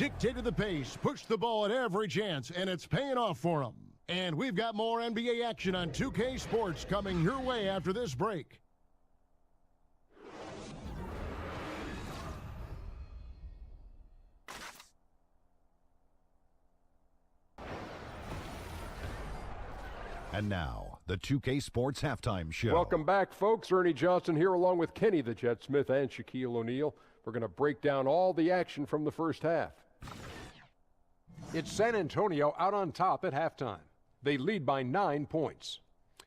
dictated the pace, pushed the ball at every chance, and it's paying off for them. And we've got more NBA action on 2K Sports coming your way after this break. And now, the 2K Sports Halftime Show. Welcome back, folks. Ernie Johnson here along with Kenny the Jet Smith and Shaquille O'Neal. We're going to break down all the action from the first half. It's San Antonio out on top at halftime. They lead by 9 points.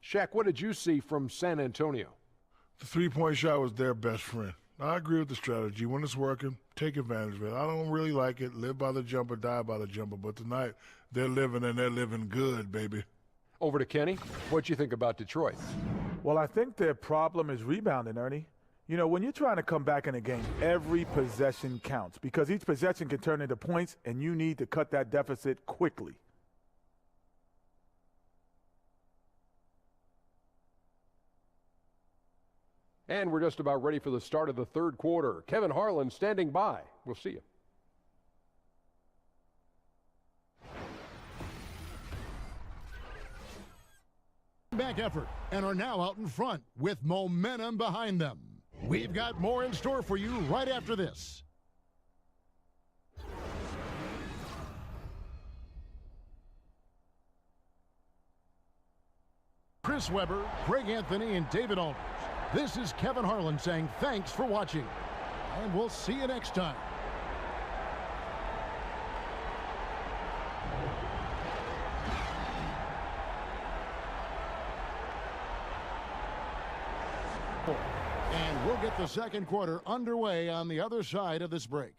Shaq, what did you see from San Antonio? The three-point shot was their best friend. I agree with the strategy. When it's working, take advantage of it. I don't really like it. Live by the jumper, die by the jumper. But tonight, they're living, and they're living good, baby. Over to Kenny. What'd you think about Detroit? Well, I think their problem is rebounding, Ernie. You know, when you're trying to come back in a game, every possession counts because each possession can turn into points, and you need to cut that deficit quickly. And we're just about ready for the start of the third quarter. Kevin Harlan standing by. We'll see you. Back effort and are now out in front with momentum behind them. We've got more in store for you right after this. Chris Webber, Greg Anthony, and David Aldridge. This is Kevin Harlan saying thanks for watching, and we'll see you next time. And we'll get the second quarter underway on the other side of this break.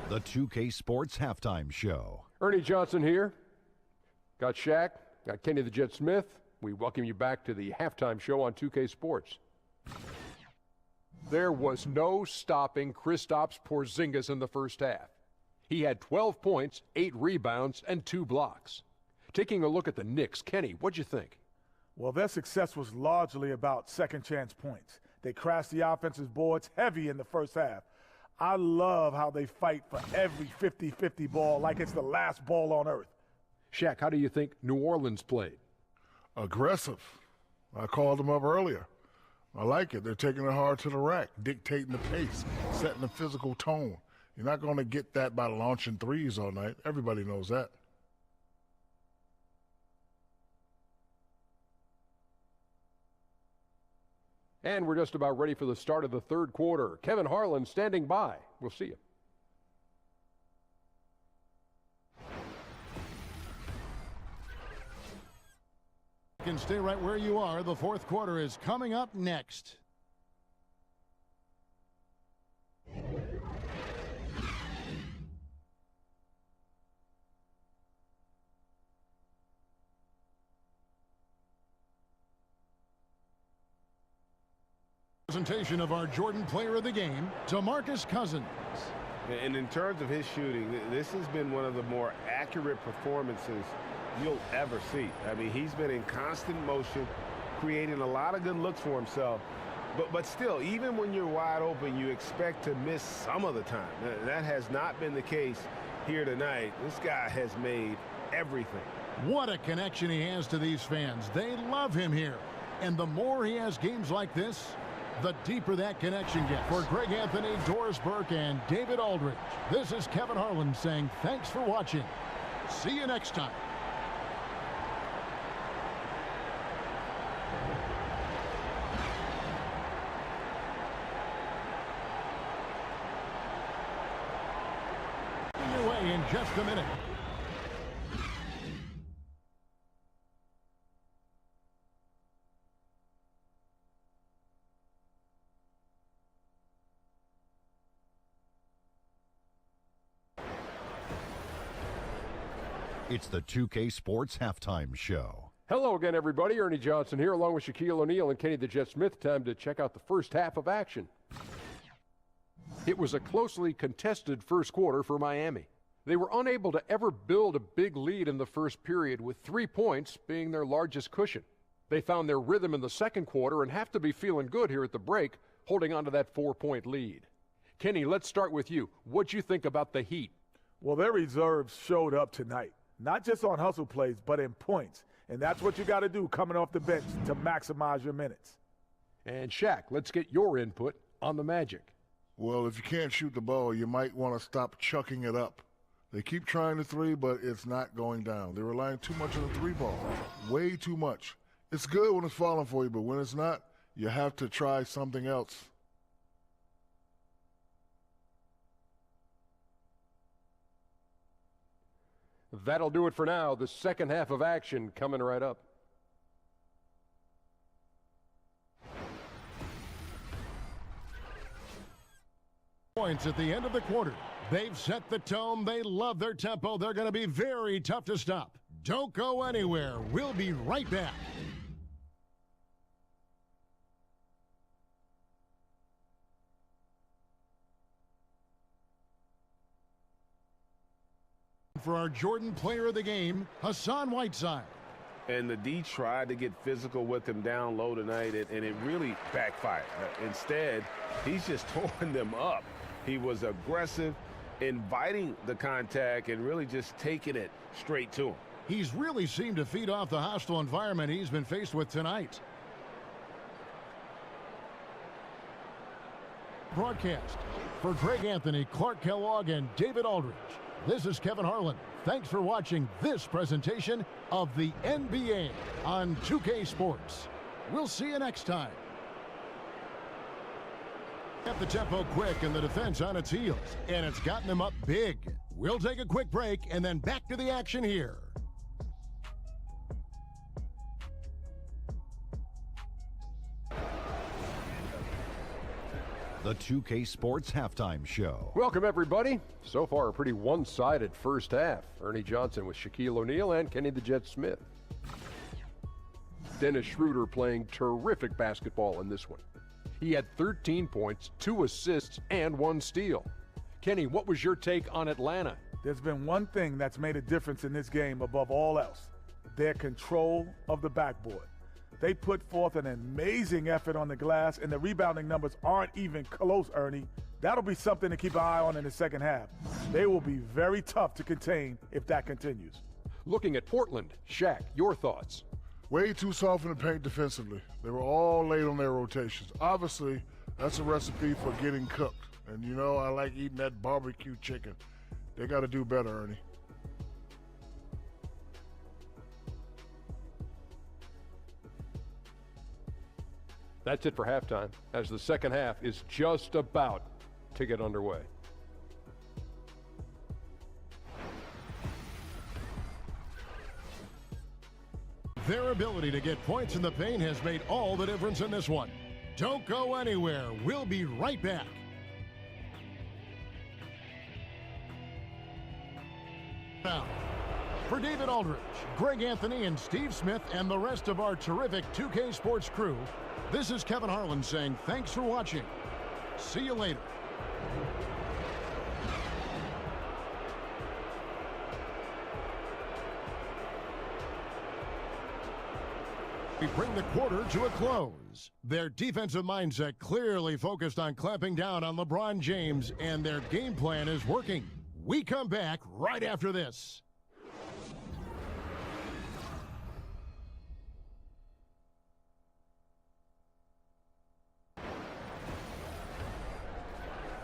The 2K Sports Halftime Show. Ernie Johnson here. Got Shaq, got Kenny the Jet Smith. We welcome you back to the halftime show on 2K Sports. There was no stopping Kristaps Porzingis in the first half. He had 12 points, 8 rebounds, and 2 blocks. Taking a look at the Knicks, Kenny, what'd you think? Well, their success was largely about second chance points. They crashed the offensive boards heavy in the first half. I love how they fight for every 50-50 ball like it's the last ball on earth. Shaq, how do you think New Orleans played? Aggressive. I called them up earlier. I like it. They're taking it hard to the rack, dictating the pace, setting the physical tone. You're not going to get that by launching threes all night. Everybody knows that. And we're just about ready for the start of the third quarter. Kevin Harlan standing by. We'll see you. You can stay right where you are. The fourth quarter is coming up next. Presentation of our Jordan Player of the Game, DeMarcus Cousins. And in terms of his shooting, this has been one of the more accurate performances you'll ever see. I mean, he's been in constant motion, creating a lot of good looks for himself. But still, even when you're wide open, you expect to miss some of the time. That has not been the case here tonight. This guy has made everything. What a connection he has to these fans. They love him here. And the more he has games like this, the deeper that connection gets. For Greg Anthony, Doris Burke, and David Aldridge, this is Kevin Harlan saying thanks for watching. See you next time. Your way in just a minute. It's the 2K Sports Halftime Show. Hello again, everybody. Ernie Johnson here, along with Shaquille O'Neal and Kenny the Jet Smith. Time to check out the first half of action. It was a closely contested first quarter for Miami. They were unable to ever build a big lead in the first period, with 3 points being their largest cushion. They found their rhythm in the second quarter and have to be feeling good here at the break, holding on to that 4-point lead. Kenny, let's start with you. What'd you think about the Heat? Well, their reserves showed up tonight, not just on hustle plays, but in points. And that's what you got to do coming off the bench to maximize your minutes. And Shaq, let's get your input on the Magic. Well, if you can't shoot the ball, you might want to stop chucking it up. They keep trying the three, but it's not going down. They're relying too much on the three ball, way too much. It's good when it's falling for you, but when it's not, you have to try something else. That'll do it for now. The second half of action coming right up. Points at the end of the quarter. They've set the tone. They love their tempo. They're going to be very tough to stop. Don't go anywhere. We'll be right back. For our Jordan Player of the Game, Hassan Whiteside. And the D tried to get physical with him down low tonight, and it really backfired. Instead, he's just throwing them up. He was aggressive, inviting the contact, and really just taking it straight to him. He's really seemed to feed off the hostile environment he's been faced with tonight. Broadcast for Greg Anthony, Clark Kellogg, and David Aldridge. This is Kevin Harlan. Thanks for watching this presentation of the NBA on 2K Sports. We'll see you next time. Kept the tempo quick and the defense on its heels, and it's gotten them up big. We'll take a quick break and then back to the action here. The 2K Sports Halftime Show. Welcome, everybody. So far, a pretty one-sided first half. Ernie Johnson with Shaquille O'Neal and Kenny the Jet Smith. Dennis Schroeder playing terrific basketball in this one. He had 13 points, 2 assists, and 1 steal. Kenny, what was your take on Atlanta? There's been one thing that's made a difference in this game above all else: their control of the backboard. They put forth an amazing effort on the glass, and the rebounding numbers aren't even close, Ernie. That'll be something to keep an eye on in the second half. They will be very tough to contain if that continues. Looking at Portland, Shaq, your thoughts? Way too soft in the paint defensively. They were all late on their rotations. Obviously, that's a recipe for getting cooked. And you know, I like eating that barbecue chicken. They got to do better, Ernie. That's it for halftime, as the second half is just about to get underway. Their ability to get points in the paint has made all the difference in this one. Don't go anywhere. We'll be right back. Now, for David Aldridge, Greg Anthony, and Steve Smith, and the rest of our terrific 2K Sports crew, this is Kevin Harlan saying thanks for watching. See you later. We bring the quarter to a close. Their defensive mindset clearly focused on clamping down on LeBron James, and their game plan is working. We come back right after this.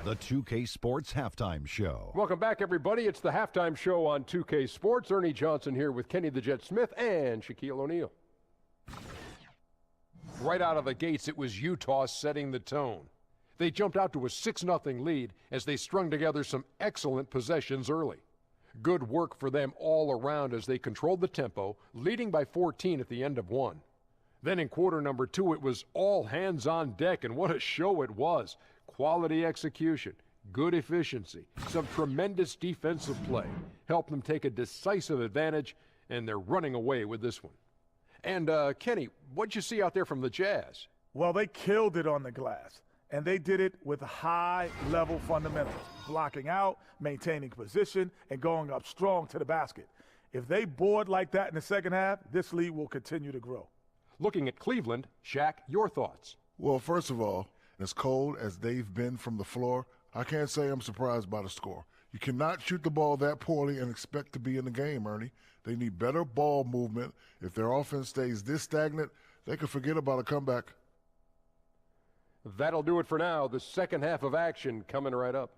The 2K Sports Halftime Show. Welcome back, everybody. It's the halftime show on 2K Sports. Ernie Johnson here with Kenny the Jet Smith and Shaquille O'Neal. Right out of the gates, it was Utah setting the tone. They jumped out to a 6-0 lead as they strung together some excellent possessions early. Good work for them all around as they controlled the tempo, leading by 14 at the end of one. Then in quarter number 2, it was all hands on deck, and what a show it was. Quality execution, good efficiency, some tremendous defensive play helped them take a decisive advantage, and they're running away with this one. And Kenny, what'd you see out there from the Jazz? Well, they killed it on the glass. And they did it with high-level fundamentals, blocking out, maintaining position, and going up strong to the basket. If they board like that in the second half, this lead will continue to grow. Looking at Cleveland, Shaq, your thoughts? Well, first of all, as cold as they've been from the floor, I can't say I'm surprised by the score. You cannot shoot the ball that poorly and expect to be in the game, Ernie. They need better ball movement. If their offense stays this stagnant, they could forget about a comeback. That'll do it for now. The second half of action coming right up.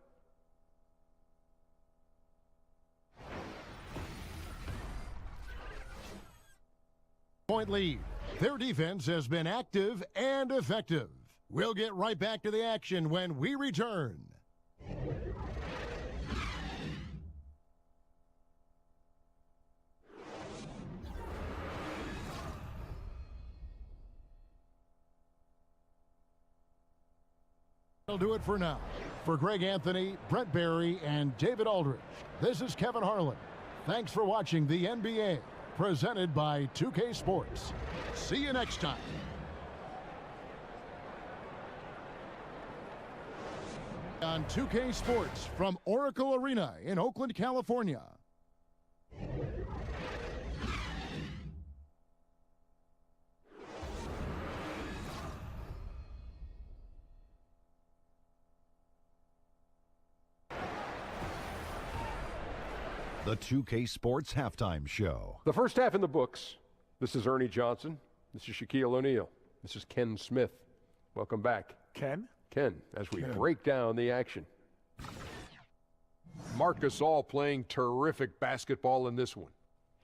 Point lead. Their defense has been active and effective. We'll get right back to the action when we return. That'll do it for now. For Greg Anthony, Brent Barry, and David Aldridge, this is Kevin Harlan. Thanks for watching the NBA, presented by 2K Sports. See you next time. On 2K Sports from Oracle Arena in Oakland, California. The 2K Sports Halftime Show. The first half in the books. This is Ernie Johnson. This is Shaquille O'Neal. This is Ken Smith. Welcome back. Ken? Ken, as we break down the action. Marc Gasol playing terrific basketball in this one.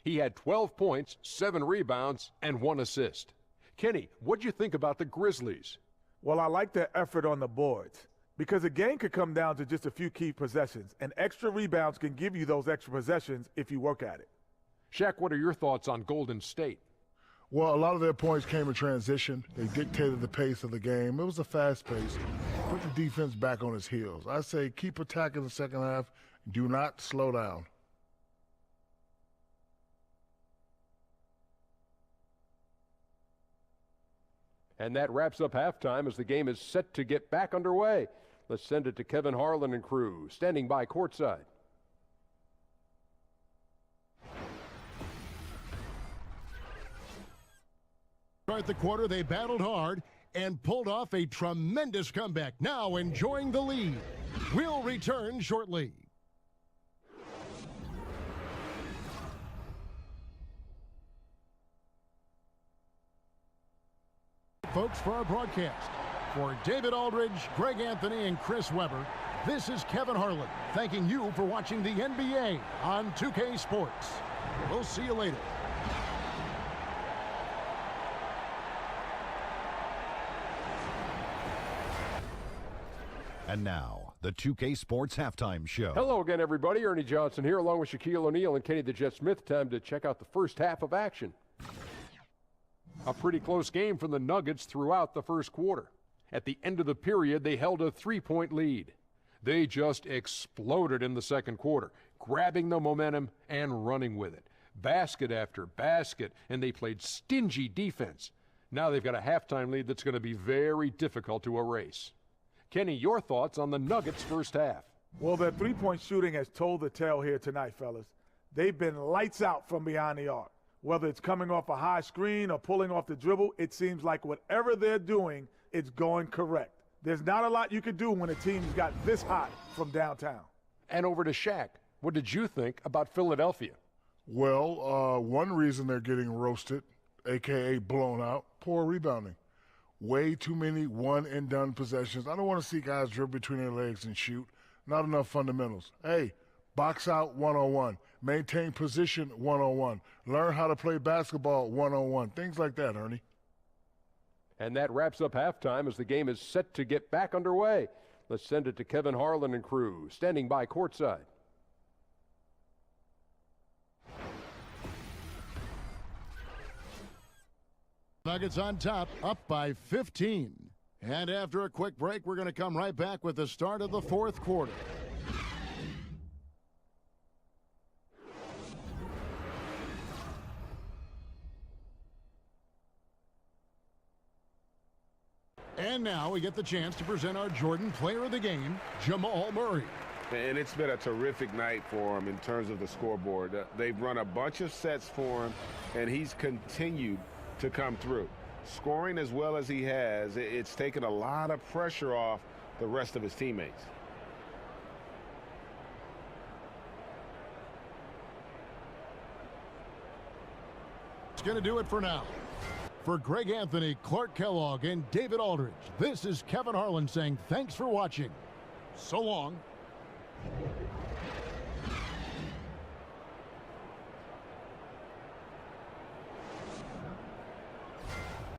He had 12 points, 7 rebounds, and 1 assist. Kenny, what'd you think about the Grizzlies? Well, I like their effort on the boards because a game could come down to just a few key possessions, and extra rebounds can give you those extra possessions if you work at it. Shaq, what are your thoughts on Golden State? Well, a lot of their points came in transition. They dictated the pace of the game. It was a fast pace. Put the defense back on its heels. I say keep attacking the second half. Do not slow down. And that wraps up halftime as the game is set to get back underway. Let's send it to Kevin Harlan and crew, standing by courtside. Start the quarter, they battled hard and pulled off a tremendous comeback. Now enjoying the lead. We'll return shortly. Folks, for our broadcast, for David Aldridge, Greg Anthony, and Chris Webber, this is Kevin Harlan thanking you for watching the NBA on 2K Sports. We'll see you later. And now, the 2K Sports Halftime Show. Hello again, everybody. Ernie Johnson here, along with Shaquille O'Neal and Kenny the Jet Smith. Time to check out the first half of action. A pretty close game from the Nuggets throughout the first quarter. At the end of the period, they held a 3-point lead. They just exploded in the second quarter, grabbing the momentum and running with it. Basket after basket, and they played stingy defense. Now they've got a halftime lead that's going to be very difficult to erase. Kenny, your thoughts on the Nuggets' first half? Well, their three-point shooting has told the tale here tonight, fellas. They've been lights out from behind the arc. Whether it's coming off a high screen or pulling off the dribble, it seems like whatever they're doing, it's going correct. There's not a lot you can do when a team's got this hot from downtown. And over to Shaq. What did you think about Philadelphia? Well, one reason they're getting roasted, a.k.a. blown out, poor rebounding. Way too many one-and-done possessions. I don't want to see guys dribble between their legs and shoot. Not enough fundamentals. Hey, box out 101. Maintain position 101. Learn how to play basketball 101. Things like that, Ernie. And that wraps up halftime as the game is set to get back underway. Let's send it to Kevin Harlan and crew, standing by courtside. Nuggets on top, up by 15. And after a quick break, we're going to come right back with the start of the fourth quarter. And now we get the chance to present our Jordan Player of the Game, Jamal Murray. And it's been a terrific night for him in terms of the scoreboard. They've run a bunch of sets for him, and he's continued to come through. Scoring as well as he has, it's taken a lot of pressure off the rest of his teammates. It's going to do it for now. For Greg Anthony, Clark Kellogg, and David Aldridge, this is Kevin Harlan saying thanks for watching. So long.